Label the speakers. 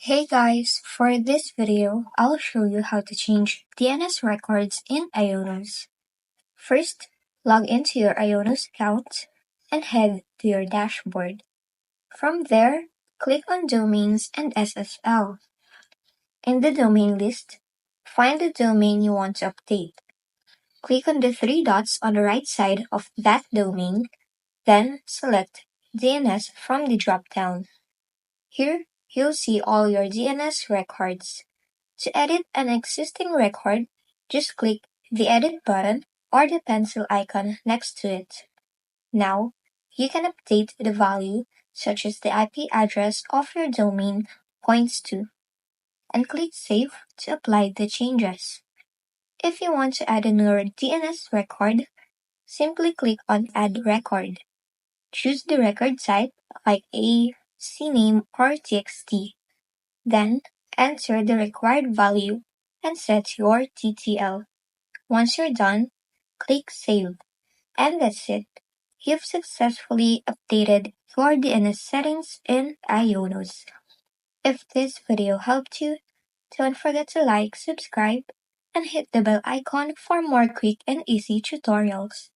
Speaker 1: Hey guys, for this video, I'll show you how to change DNS records in Ionos. First, log into your Ionos account and head to your dashboard. From there, click on Domains and SSL. In the domain list, find the domain you want to update. Click on the three dots on the right side of that domain, then select DNS from the drop-down. Here, you'll see all your DNS records. To edit an existing record, just click the Edit button or the pencil icon next to it. Now, you can update the value, such as the IP address of your domain points to, and click Save to apply the changes. If you want to add a new DNS record, simply click on Add Record. Choose the record type like a CNAME or TXT. Then, enter the required value and set your TTL. Once you're done, click Save. And that's it. You've successfully updated your DNS settings in Ionos. If this video helped you, don't forget to like, subscribe, and hit the bell icon for more quick and easy tutorials.